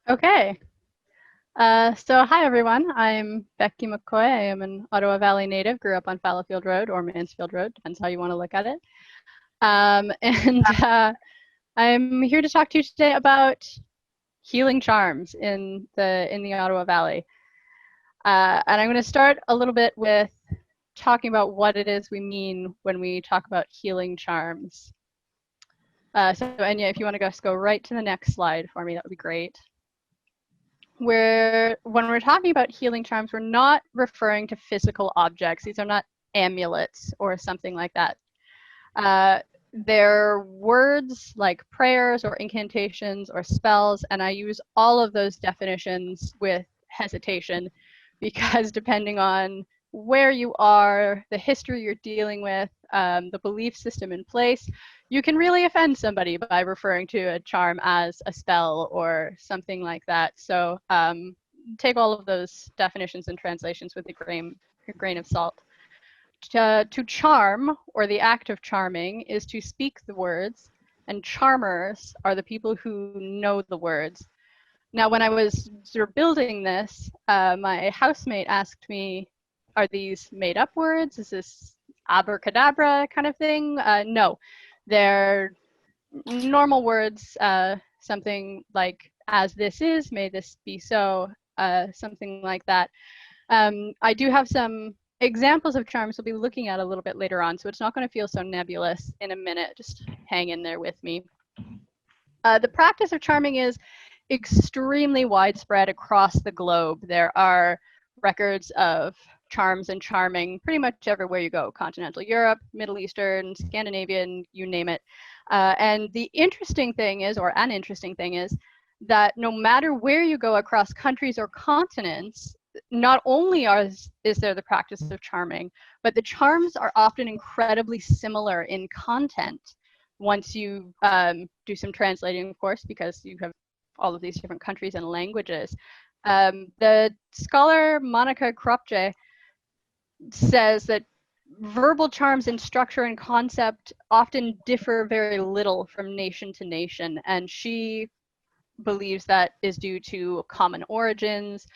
Okay. So hi everyone. I'm Becky McCoy. I am an Ottawa Valley native. Grew up on Fallowfield Road or Mansfield Road, depends how you want to look at it. And I'm here to talk to you today about healing charms in the Ottawa Valley. And I'm going to start a little bit with talking about what it is we mean when we talk about healing charms. So Enya, if you want to just go right to the next slide for me, that would be great. When we're talking about healing charms, we're not referring to physical objects. These are not amulets or something like that. They're words like prayers or incantations or spells, and I use all of those definitions with hesitation because depending on where you are, the history you're dealing with, the belief system in place, you can really offend somebody by referring to a charm as a spell or something like that. So take all of those definitions and translations with a grain of salt. To charm, or the act of charming, is to speak the words, and charmers are the people who know the words. Now, when I was sort of building this, my housemate asked me, are these made up words? Is this abracadabra kind of thing? No, they're normal words, something like, as this is, may this be so, something like that. I do have some examples of charms we'll be looking at a little bit later on, so it's not going to feel so nebulous in a minute. Just hang in there with me. The practice of charming is extremely widespread across the globe. There are records of charms and charming pretty much everywhere you go: continental Europe, Middle Eastern, Scandinavian, you name it. And the interesting thing is, or an interesting thing is, that no matter where you go across countries or continents, not only is there the practice of charming, but the charms are often incredibly similar in content once you do some translating, of course, because you have all of these different countries and languages. The scholar Monica Kropje says that verbal charms in structure and concept often differ very little from nation to nation, and she believes that is due to common origins,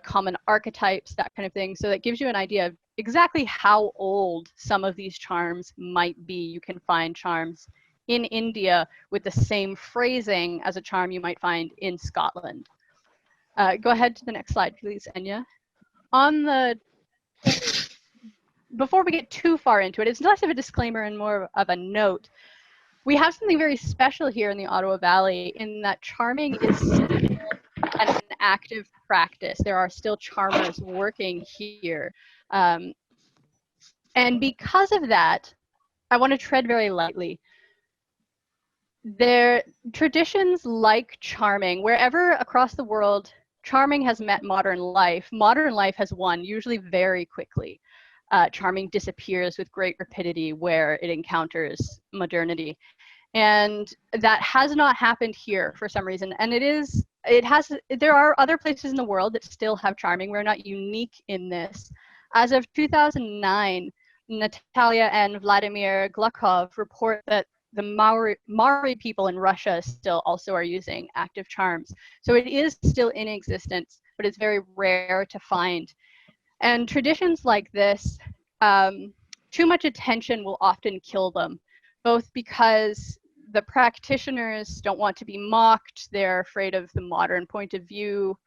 common archetypes, that kind of thing. So that gives you an idea of exactly how old some of these charms might be. You can find charms in India with the same phrasing as a charm you might find in Scotland. Go ahead to the next slide, please, Enya. Before we get too far into it, it's less of a disclaimer and more of a note. We have something very special here in the Ottawa Valley in that charming is still an active practice. There are still charmers working here. And because of that, I want to tread very lightly. Traditions like charming, wherever across the world charming has met modern life has won, usually very quickly. Charming disappears with great rapidity where it encounters modernity. And that has not happened here for some reason. And there are other places in the world that still have charming. We're not unique in this. As of 2009, Natalia and Vladimir Glukov report that the Maori people in Russia still also are using active charms. So it is still in existence, but it's very rare to find. And traditions like this, too much attention will often kill them, both because the practitioners don't want to be mocked, they're afraid of the modern point of view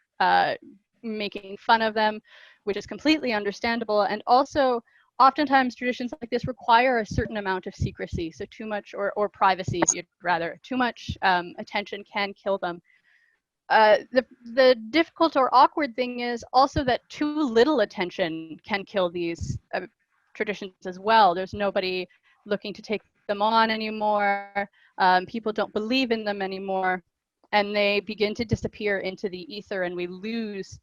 making fun of them, which is completely understandable, and also oftentimes traditions like this require a certain amount of secrecy, so too much, or privacy, if you'd rather, too much attention can kill them. The difficult or awkward thing is also that too little attention can kill these traditions as well. There's nobody looking to take them on anymore. People don't believe in them anymore, and they begin to disappear into the ether, and we lose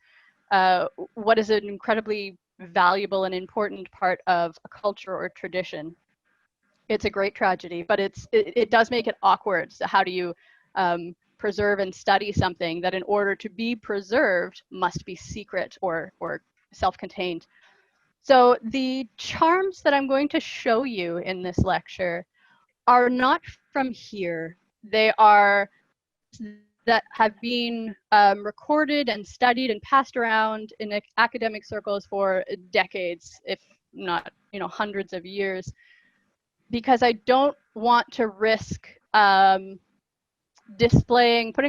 what is an incredibly valuable and important part of a culture or tradition. It's a great tragedy, but it does make it awkward. So how do you preserve and study something that in order to be preserved must be secret or self-contained? So the charms that I'm going to show you in this lecture are not from here. They are that have been recorded and studied and passed around in academic circles for decades, if not, hundreds of years, because I don't want to risk putting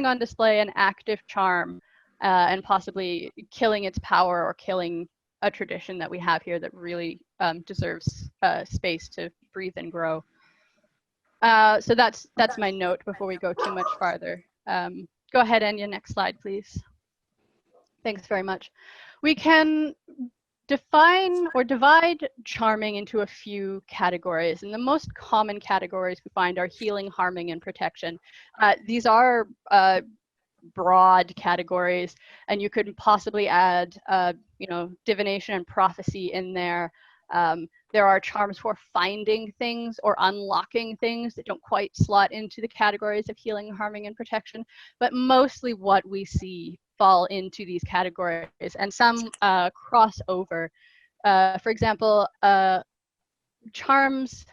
on display an active charm and possibly killing its power or killing a tradition that we have here that really deserves space to breathe and grow. So that's my note before we go too much farther. Go ahead, Anya, next slide, please. Thanks very much. We can define or divide charming into a few categories, and the most common categories we find are healing, harming, and protection. These are broad categories, and you could possibly add divination and prophecy in there. There are charms for finding things or unlocking things that don't quite slot into the categories of healing, harming, and protection, but mostly what we see fall into these categories, and some cross over. For example, charms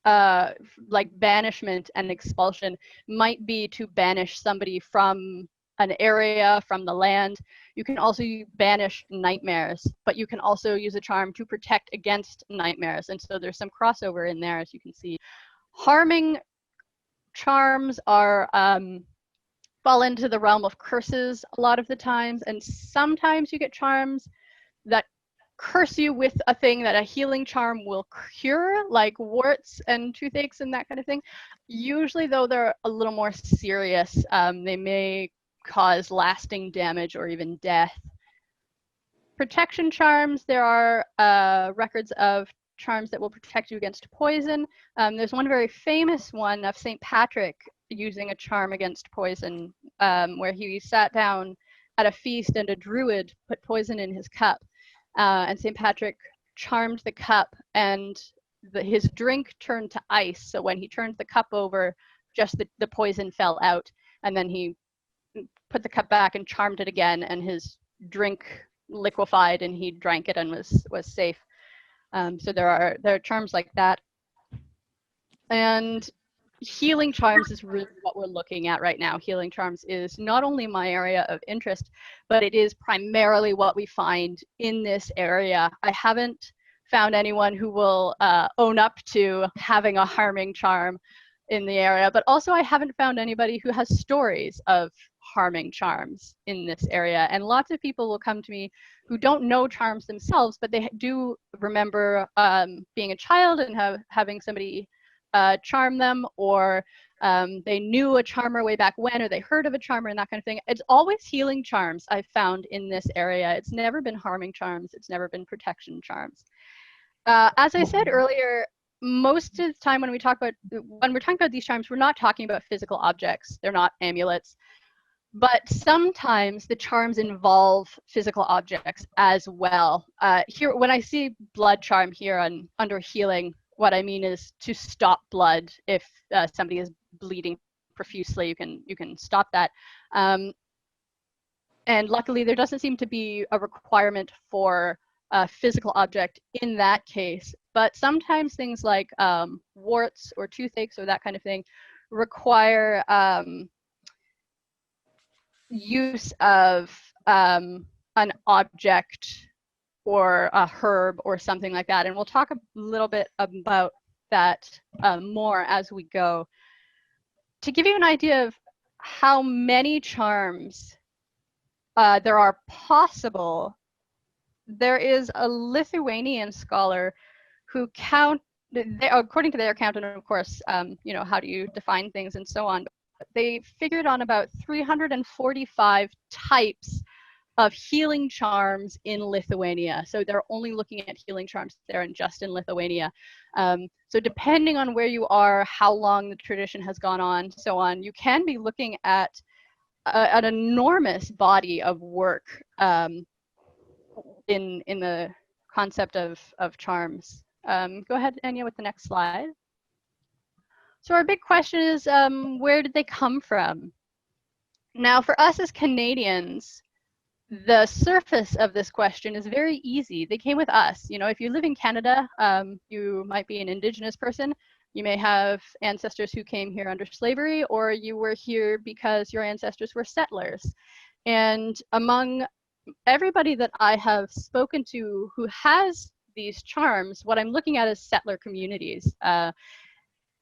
like banishment and expulsion might be to banish somebody from an area, from the land. You can also banish nightmares, but you can also use a charm to protect against nightmares. And so there's some crossover in there, as you can see. Harming charms are fall into the realm of curses a lot of the times, and sometimes you get charms that curse you with a thing that a healing charm will cure, like warts and toothaches and that kind of thing. Usually, though, they're a little more serious. They may cause lasting damage or even death. Protection charms, there are records of charms that will protect you against poison. There's one very famous one of St. Patrick using a charm against poison, where he sat down at a feast and a druid put poison in his cup. And St. Patrick charmed the cup, and his drink turned to ice. So when he turned the cup over, just the poison fell out. And then he put the cup back and charmed it again, and his drink liquefied, and he drank it and was safe. So there are charms like that. And healing charms is really what we're looking at right now. Healing charms is not only my area of interest, but it is primarily what we find in this area. I haven't found anyone who will own up to having a harming charm in the area, but also I haven't found anybody who has stories of harming charms in this area. And lots of people will come to me who don't know charms themselves, but they do remember being a child and having somebody charm them, or they knew a charmer way back when, or they heard of a charmer and that kind of thing. It's always healing charms I've found in this area. It's never been harming charms. It's never been protection charms. As I said earlier, most of the time when we're talking about these charms, we're not talking about physical objects. They're not amulets. But sometimes the charms involve physical objects as well. Here, when I see blood charm here under healing, what I mean is to stop blood. If somebody is bleeding profusely, you can stop that. And luckily, there doesn't seem to be a requirement for a physical object in that case. But sometimes things like warts or toothaches or that kind of thing require use of an object or a herb or something like that. And we'll talk a little bit about that more as we go. To give you an idea of how many charms there are possible, there is a Lithuanian scholar who according to their account, and of course, how do you define things and so on, they figured on about 345 types of healing charms in Lithuania. So they're only looking at healing charms there and just in Lithuania. So depending on where you are, how long the tradition has gone on, so on, you can be looking at an enormous body of work in the concept of charms. Go ahead, Anya, with the next slide. So our big question is, where did they come from? Now, for us as Canadians, the surface of this question is very easy. They came with us. If you live in Canada, you might be an Indigenous person. You may have ancestors who came here under slavery, or you were here because your ancestors were settlers. And among everybody that I have spoken to who has these charms, what I'm looking at is settler communities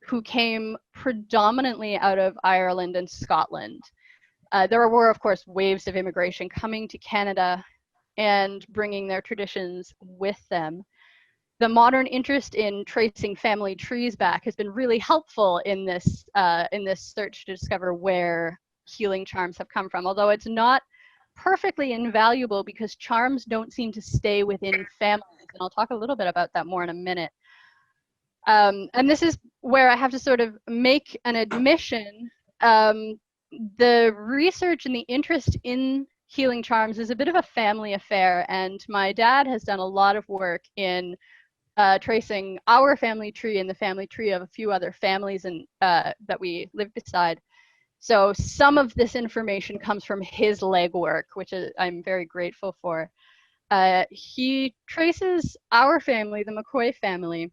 who came predominantly out of Ireland and Scotland. There were, of course, waves of immigration coming to Canada and bringing their traditions with them. The modern interest in tracing family trees back has been really helpful in this search to discover where healing charms have come from, although it's not perfectly invaluable because charms don't seem to stay within families. And I'll talk a little bit about that more in a minute. And this is where I have to sort of make an admission. The research and the interest in healing charms is a bit of a family affair, and my dad has done a lot of work in tracing our family tree and the family tree of a few other families and that we live beside. So some of this information comes from his legwork, which I'm very grateful for. He traces our family, the McCoy family,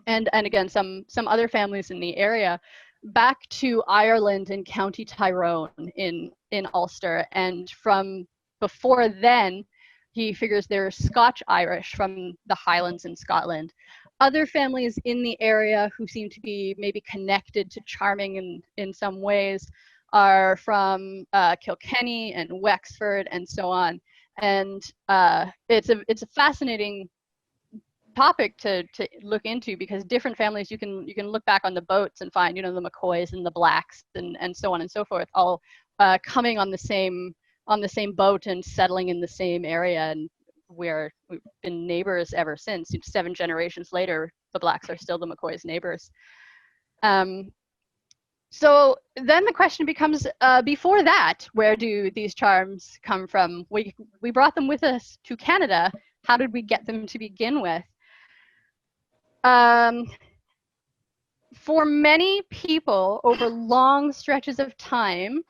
and again some other families in the area, back to Ireland and County Tyrone in Ulster, and from before then he figures they're Scotch Irish from the Highlands in Scotland. Other families in the area who seem to be maybe connected to charming in some ways are from Kilkenny and Wexford and so on. And it's a fascinating topic to look into, because different families, you can look back on the boats and find, you know, the McCoys and the Blacks and so on and so forth, all coming on the same boat and settling in the same area, and we've been neighbors ever since. 7 generations later, the Blacks are still the McCoys' neighbors. So then the question becomes, before that, where do these charms come from? We brought them with us to Canada. How did we get them to begin with? For many people, over long stretches of time,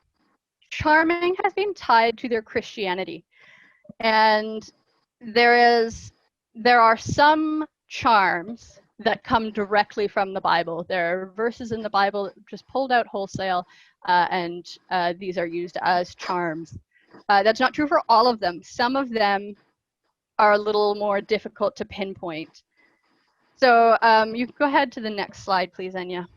charming has been tied to their Christianity. And there are some charms that come directly from the Bible. There are verses in the Bible just pulled out wholesale, and these are used as charms. That's not true for all of them. Some of them are a little more difficult to pinpoint. So you can go ahead to the next slide, please, Enya.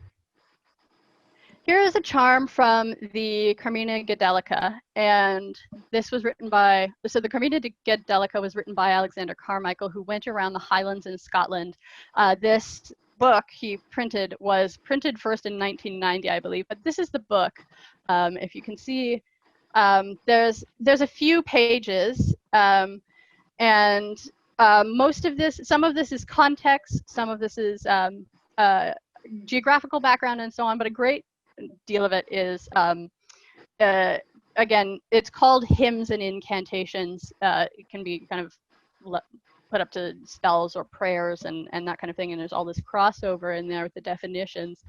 Here is a charm from the Carmina Gadelica, and this was written by, so the Carmina Gadelica was written by Alexander Carmichael, who went around the Highlands in Scotland. This book he printed was printed first in 1990, I believe, but this is the book. If you can see, there's a few pages, and most of this, some of this is context, some of this is geographical background and so on, but a great deal of it is, again, it's called hymns and incantations. It can be kind of put up to spells or prayers and that kind of thing, and there's all this crossover in there with the definitions.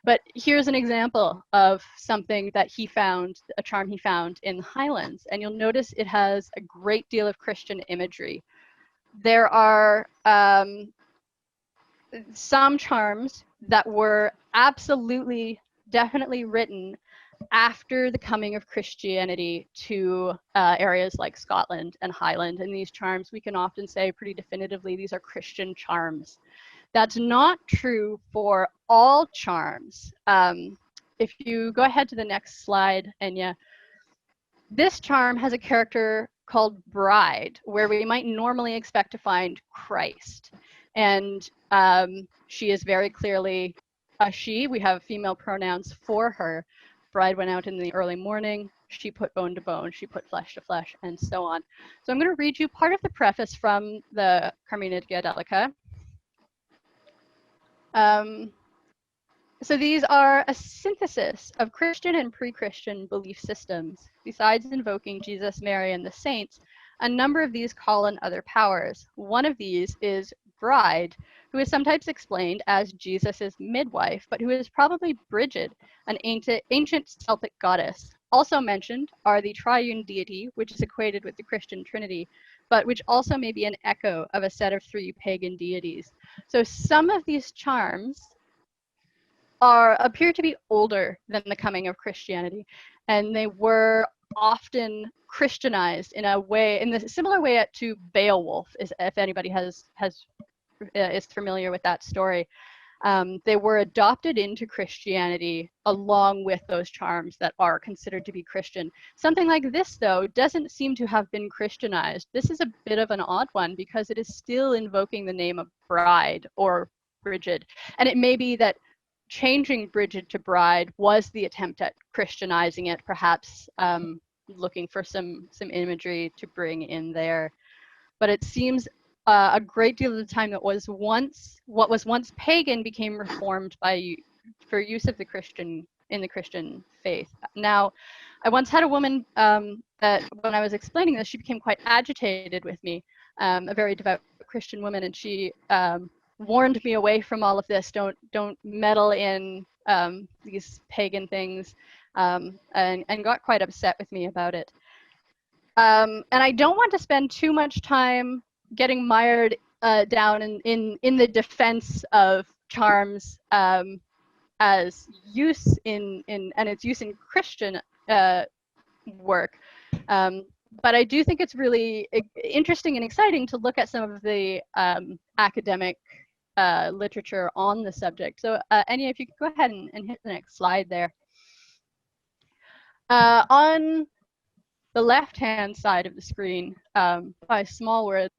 But here's an example of something that he found, a charm he found in the Highlands, and you'll notice it has a great deal of Christian imagery. There are some charms that were absolutely, definitely written after the coming of Christianity to areas like Scotland and Highland. And these charms, we can often say pretty definitively, these are Christian charms. That's not true for all charms. If you go ahead to the next slide, Enya, this charm has a character called Bride, where we might normally expect to find Christ. And she is very clearly a she. We have female pronouns for her. Bride went out in the early morning. She put bone to bone. She put flesh to flesh, and so on. So I'm going to read you part of the preface from the Carmina Gadelica. So these are a synthesis of Christian and pre-Christian belief systems. Besides invoking Jesus, Mary, and the saints, a number of these call on other powers. One of these is Bride, who is sometimes explained as Jesus's midwife, but who is probably Brigid, an ancient Celtic goddess. Also mentioned are the triune deity, which is equated with the Christian Trinity, but which also may be an echo of a set of 3 pagan deities. So some of these charms appear to be older than the coming of Christianity, and they were often Christianized in a way, in the similar way to Beowulf, is if anybody is familiar with that story. They were adopted into Christianity along with those charms that are considered to be Christian. Something like this, though, doesn't seem to have been Christianized. This is a bit of an odd one because it is still invoking the name of Bride or Bridget. And it may be that changing Bridget to Bride was the attempt at Christianizing it, perhaps looking for some imagery to bring in there. But it seems a great deal of the time that what was once pagan became reformed for use of the Christian in the Christian faith. Now, I once had a woman that when I was explaining this, she became quite agitated with me, a very devout Christian woman, and she warned me away from all of this. Don't meddle in these pagan things, and got quite upset with me about it. And I don't want to spend too much time getting mired down in the defense of charms as use and its use in Christian work. But I do think it's really interesting and exciting to look at some of the academic literature on the subject. So Enya, if you could go ahead and hit the next slide there. On the left-hand side of the screen, by small word,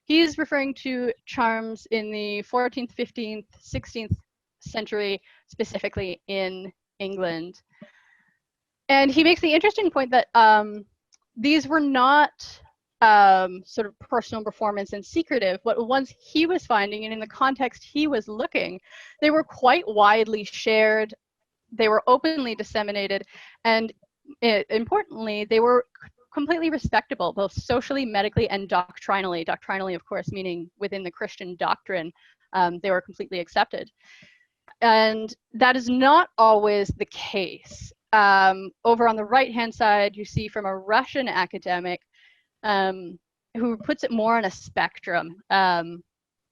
he's referring to charms in the 14th, 15th, 16th century, specifically in England. And he makes the interesting point that these were not sort of personal performance and secretive, but once he was finding, and in the context he was looking, they were quite widely shared, they were openly disseminated, and importantly, they were completely respectable, both socially, medically, and doctrinally. Doctrinally, of course, meaning within the Christian doctrine, they were completely accepted. And that is not always the case. Over on the right-hand side, you see from a Russian academic who puts it more on a spectrum,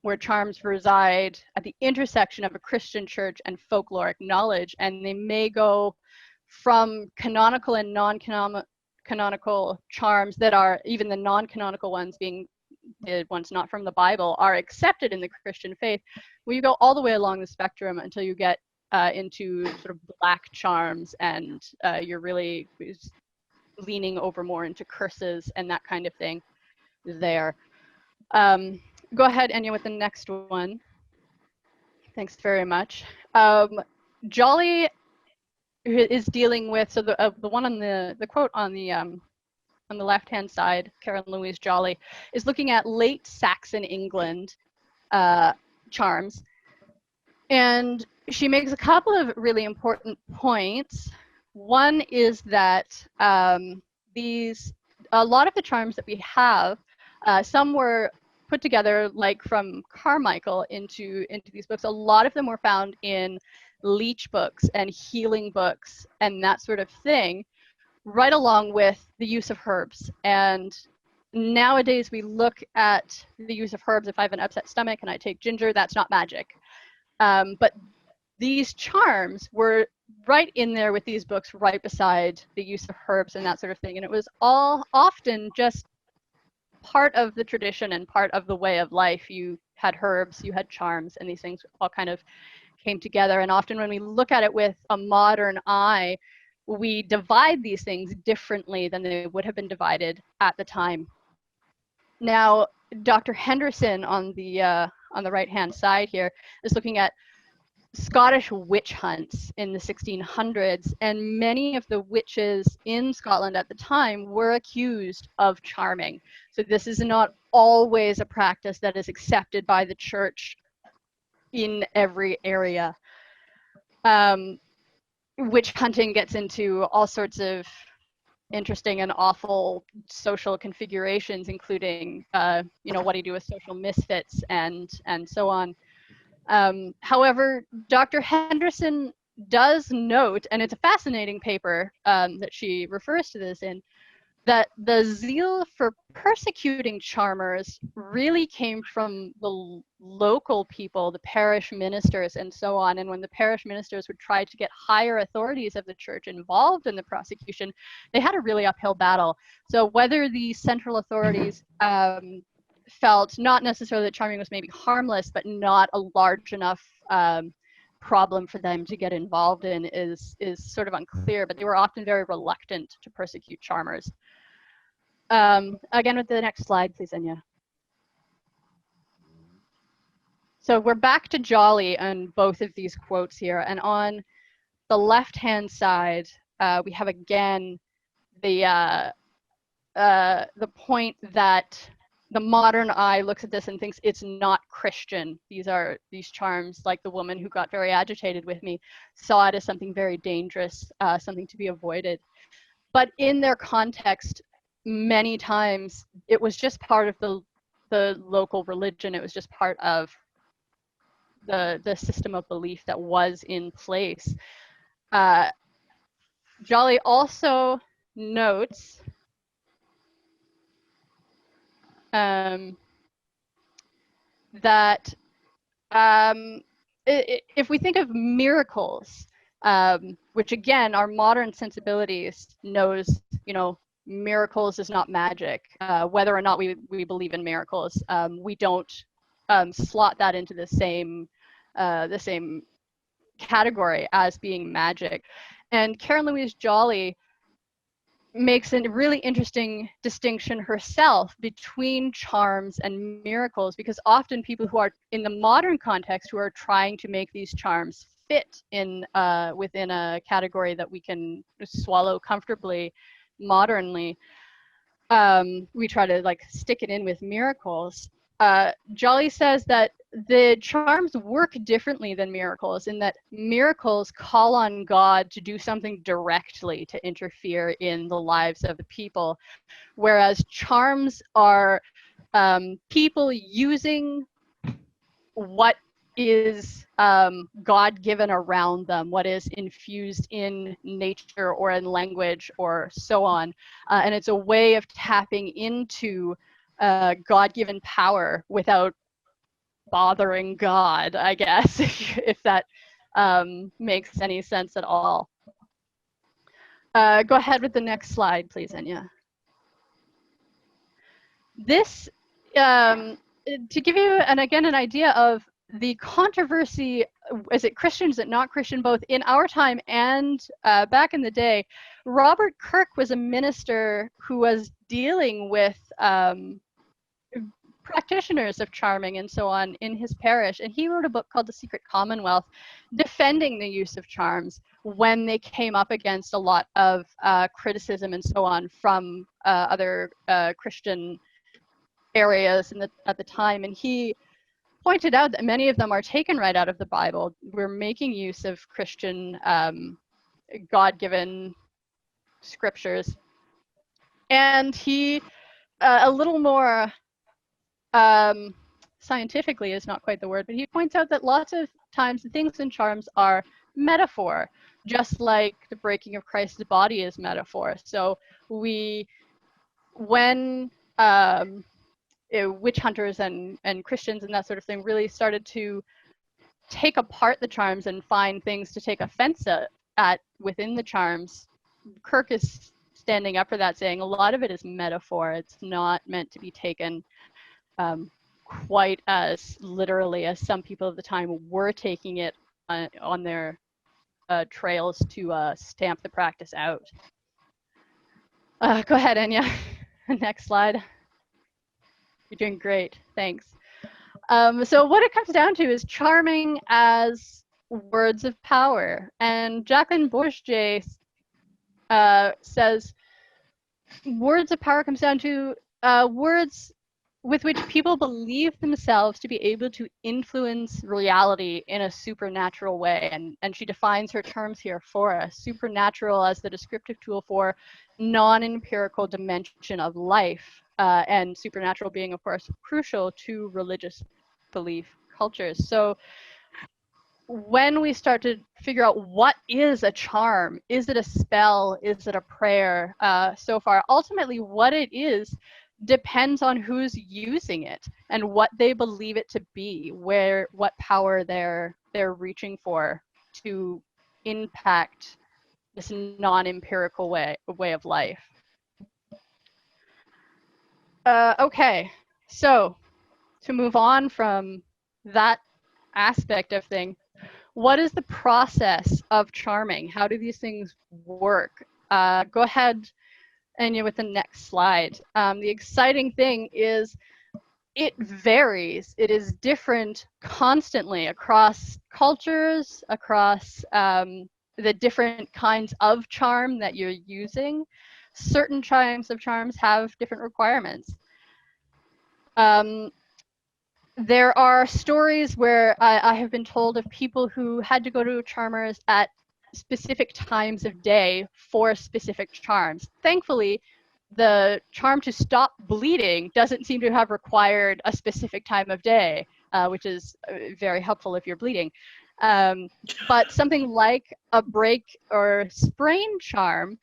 where charms reside at the intersection of a Christian church and folkloric knowledge, and they may go from canonical and non-canonical charms that are, even the non-canonical ones being the ones not from the Bible, are accepted in the Christian faith. Well, you go all the way along the spectrum until you get into sort of black charms, and you're really leaning over more into curses and that kind of thing there. Go ahead, Enya, with the next one. Thanks very much. Jolly is dealing with, so the one on the quote on the left-hand side, Karen Louise Jolly, is looking at late Saxon England charms. And she makes a couple of really important points. One is that a lot of the charms that we have, some were put together like from Carmichael into these books. A lot of them were found in leech books and healing books and that sort of thing, right along with the use of herbs. And nowadays we look at the use of herbs. If I have an upset stomach and I take ginger, that's not magic. But these charms were right in there with these books, right beside the use of herbs and that sort of thing. And it was all often just part of the tradition and part of the way of life. You had herbs, you had charms, and these things all kind of came together. And often when we look at it with a modern eye, we divide these things differently than they would have been divided at the time. Now, Dr. Henderson on the right-hand side here is looking at Scottish witch hunts in the 1600s, and many of the witches in Scotland at the time were accused of charming. So this is not always a practice that is accepted by the church in every area. Witch hunting gets into all sorts of interesting and awful social configurations, including, what do you do with social misfits and so on. However, Dr. Henderson does note, and it's a fascinating paper that she refers to this in, that the zeal for persecuting charmers really came from the local people, the parish ministers, and so on. And when the parish ministers would try to get higher authorities of the church involved in the prosecution, they had a really uphill battle. So whether the central authorities felt not necessarily that charming was maybe harmless, but not a large enough problem for them to get involved in is sort of unclear, but they were often very reluctant to persecute charmers. Again, with the next slide, please, Anya. So we're back to Jolly on both of these quotes here. And on the left-hand side, we have again the point that the modern eye looks at this and thinks it's not Christian. These charms, like the woman who got very agitated with me, saw it as something very dangerous, something to be avoided. But in their context, many times it was just part of the local religion. It was just part of the system of belief that was in place. Jolly also notes that if we think of miracles, which again, our modern sensibilities knows, miracles is not magic. Whether or not we believe in miracles, we don't slot that into the same category as being magic. And Karen Louise Jolly makes a really interesting distinction herself between charms and miracles, because often people who are in the modern context who are trying to make these charms fit in within a category that we can swallow comfortably modernly, we try to like stick it in with miracles. Jolly says that the charms work differently than miracles, in that miracles call on God to do something directly to interfere in the lives of the people, whereas charms are people using what is God-given around them, what is infused in nature or in language or so on. And it's a way of tapping into God-given power without bothering God, I guess, if that makes any sense at all. Go ahead with the next slide, please, Anya. This, to give you, and again, an idea of the controversy, is it Christian, is it not Christian, both in our time and back in the day. Robert Kirk was a minister who was dealing with practitioners of charming and so on in his parish, and he wrote a book called The Secret Commonwealth, defending the use of charms when they came up against a lot of criticism and so on from other Christian areas at the time. And he pointed out that many of them are taken right out of the Bible. We're making use of Christian God-given scriptures. And he, a little more scientifically is not quite the word, but he points out that lots of times the things in charms are metaphor, just like the breaking of Christ's body is metaphor. So when witch hunters and Christians and that sort of thing really started to take apart the charms and find things to take offense at within the charms, Kirk is standing up for that, saying a lot of it is metaphor. It's not meant to be taken quite as literally as some people of the time were taking it on their trails to stamp the practice out. Go ahead, Anya. Next slide. You're doing great, thanks. So what it comes down to is charming as words of power. And Jacqueline Bourget says words of power comes down to words with which people believe themselves to be able to influence reality in a supernatural way. And she defines her terms here for us. Supernatural as the descriptive tool for non-empirical dimension of life, and supernatural being, of course, crucial to religious belief cultures. So when we start to figure out what is a charm, is it a spell, is it a prayer, so far, ultimately what it is depends on who's using it and what they believe it to be, what power they're reaching for to impact this non-empirical way of life. Okay, so to move on from that aspect of things, what is the process of charming? How do these things work? Go ahead, Anya, with the next slide. The exciting thing is it varies. It is different constantly across cultures, across the different kinds of charm that you're using. Certain kinds of charms have different requirements. There are stories where I have been told of people who had to go to charmers at specific times of day for specific charms. Thankfully, the charm to stop bleeding doesn't seem to have required a specific time of day, which is very helpful if you're bleeding. But something like a break or sprain charm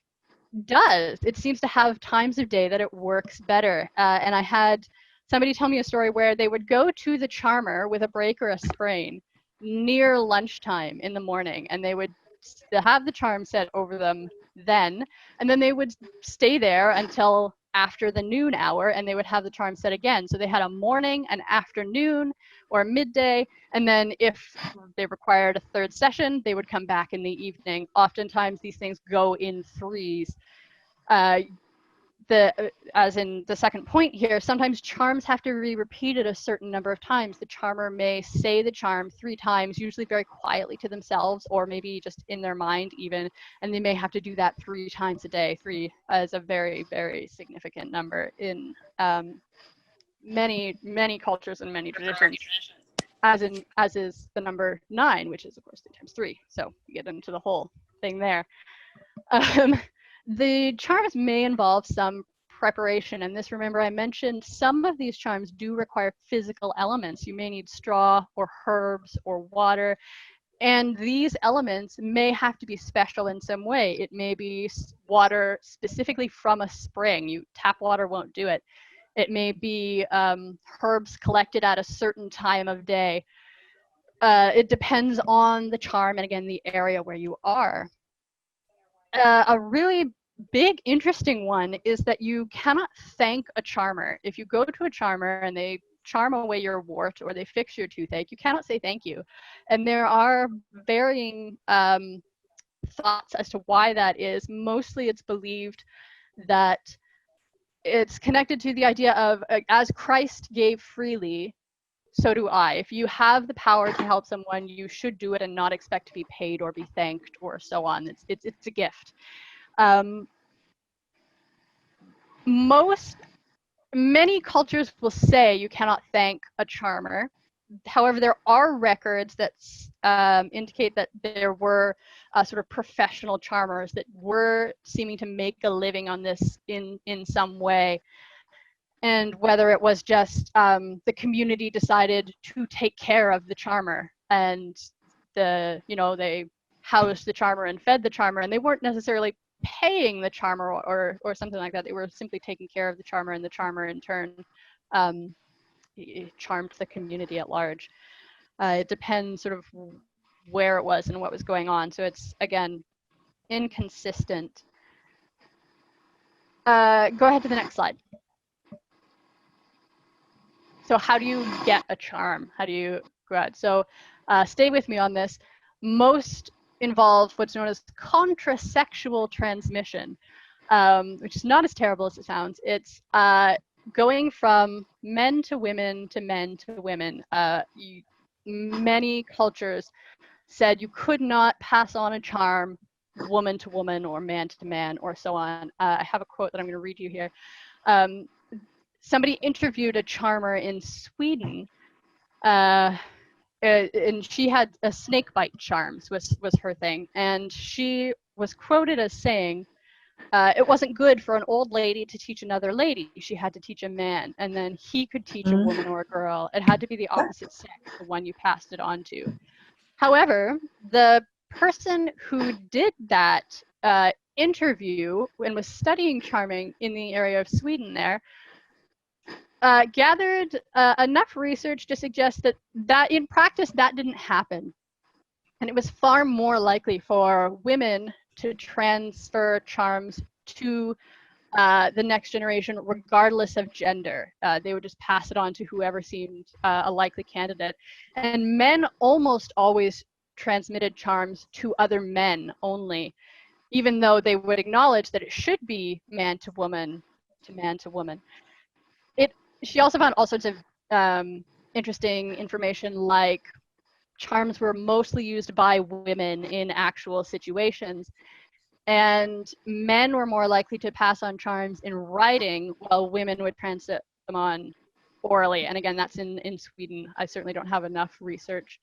does. It seems to have times of day that it works better. And I had somebody tell me a story where they would go to the charmer with a break or a sprain near lunchtime in the morning, and they would have the charm set over them then, and then they would stay there until after the noon hour, and they would have the charm set again. So they had a morning, an afternoon, or midday, and then if they required a third session, they would come back in the evening. Oftentimes these things go in threes. As in the second point here, sometimes charms have to be repeated a certain number of times. The charmer may say the charm 3 times, usually very quietly to themselves, or maybe just in their mind even, and they may have to do that 3 times a day. 3 is a very, very significant number in many cultures and many traditions, as is the number 9, which is of course 3 times 3. So you get into the whole thing there. The charms may involve some preparation, and this, remember I mentioned some of these charms do require physical elements. You may need straw or herbs or water, and these elements may have to be special in some way. It may be water specifically from a spring. Tap water won't do it. It may be herbs collected at a certain time of day. It depends on the charm and, again, the area where you are. A really big, interesting one is that you cannot thank a charmer. If you go to a charmer and they charm away your wart or they fix your toothache, you cannot say thank you. And there are varying thoughts as to why that is. Mostly it's believed that it's connected to the idea of as Christ gave freely, so do I. If you have the power to help someone, you should do it and not expect to be paid or be thanked or so on. It's a gift. Many cultures will say you cannot thank a charmer. However, there are records that indicate that there were sort of professional charmers that were seeming to make a living on this in some way. And whether it was just the community decided to take care of the charmer, and they housed the charmer and fed the charmer, and they weren't necessarily paying the charmer or something like that. They were simply taking care of the charmer, and the charmer in turn charmed the community at large. It depends sort of where it was and what was going on. So it's, again, inconsistent. Go ahead to the next slide. So how do you get a charm? How do you go out? So stay with me on this. Most involve what's known as contrasexual transmission, which is not as terrible as it sounds. It's going from men to women to men to women. Many cultures said you could not pass on a charm woman to woman or man to man or so on. I have a quote that I'm going to read you here. Somebody interviewed a charmer in Sweden, and she had a snake bite charms was her thing, and she was quoted as saying, it wasn't good for an old lady to teach another lady. She had to teach a man, and then he could teach a woman or a girl. It had to be the opposite sex, the one you passed it on to. However, the person who did that interview and was studying charming in the area of Sweden there gathered enough research to suggest that in practice that didn't happen. And it was far more likely for women to transfer charms to the next generation, regardless of gender. They would just pass it on to whoever seemed a likely candidate. And men almost always transmitted charms to other men only, even though they would acknowledge that it should be man to woman to man to woman. She also found all sorts of interesting information, like charms were mostly used by women in actual situations, and men were more likely to pass on charms in writing, while women would transmit them on orally. And again, that's in Sweden. I certainly don't have enough research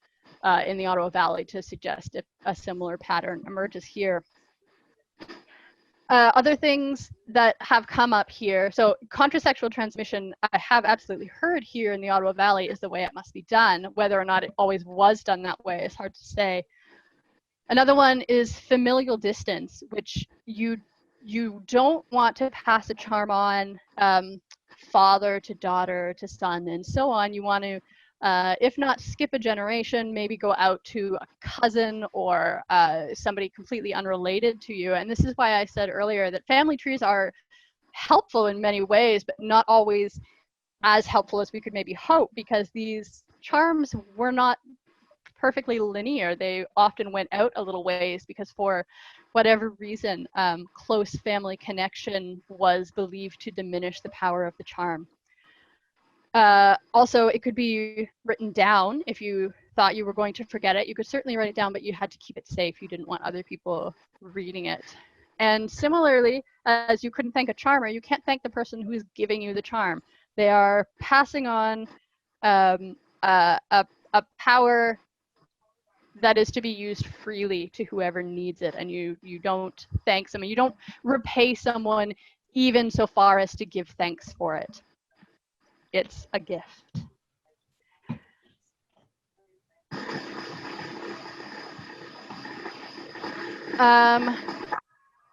in the Ottawa Valley to suggest if a similar pattern emerges here. Other things that have come up here, so contrasexual transmission, I have absolutely heard here in the Ottawa Valley is the way it must be done. Whether or not it always was done that way is hard to say. Another one is familial distance, which you don't want to pass a charm on father to daughter to son and so on. You want to, if not skip a generation, maybe go out to a cousin or somebody completely unrelated to you. And this is why I said earlier that family trees are helpful in many ways, but not always as helpful as we could maybe hope, because these charms were not perfectly linear. They often went out a little ways because for whatever reason, close family connection was believed to diminish the power of the charm. Also, it could be written down. If you thought you were going to forget it, you could certainly write it down, but you had to keep it safe. You didn't want other people reading it. And similarly, as you couldn't thank a charmer, you can't thank the person who's giving you the charm. They are passing on a power that is to be used freely to whoever needs it, and you don't thank someone, you don't repay someone even so far as to give thanks for it. It's a gift.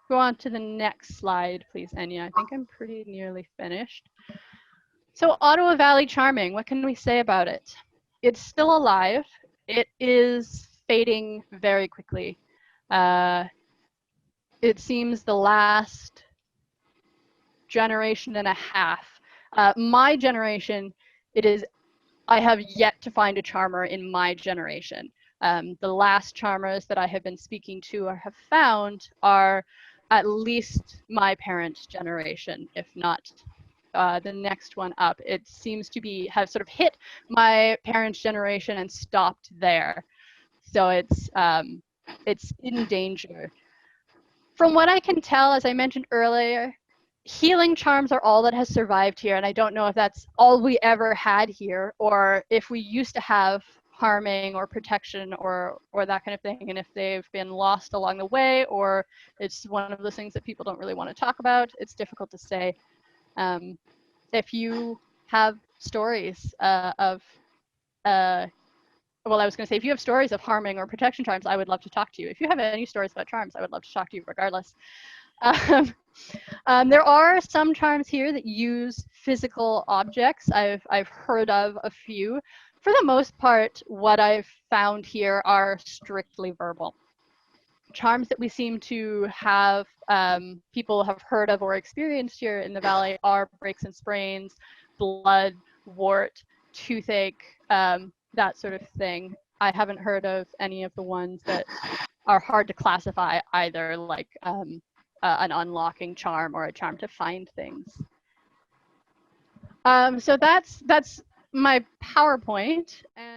Go on to the next slide, please, Enya. I think I'm pretty nearly finished. So Ottawa Valley charming, what can we say about it? It's still alive. It is fading very quickly. It seems the last generation and a half. My generation, I have yet to find a charmer in my generation. The last charmers that I have been speaking to or have found are at least my parents' generation, if not the next one up. It seems to have sort of hit my parents' generation and stopped there. So it's in danger. From what I can tell, as I mentioned earlier, healing charms are all that has survived here, and I don't know if that's all we ever had here, or if we used to have harming or protection or that kind of thing, and if they've been lost along the way, or it's one of those things that people don't really want to talk about. It's difficult to say. If you have stories well, I was going to say, if you have stories of harming or protection charms, I would love to talk to you. If you have any stories about charms, I would love to talk to you regardless. There are some charms here that use physical objects. I've heard of a few. For the most part, what I've found here are strictly verbal. Charms that we seem to have, people have heard of or experienced here in the Valley are breaks and sprains, blood, wart, toothache, that sort of thing. I haven't heard of any of the ones that are hard to classify either, like an unlocking charm or a charm to find things. So that's my PowerPoint. And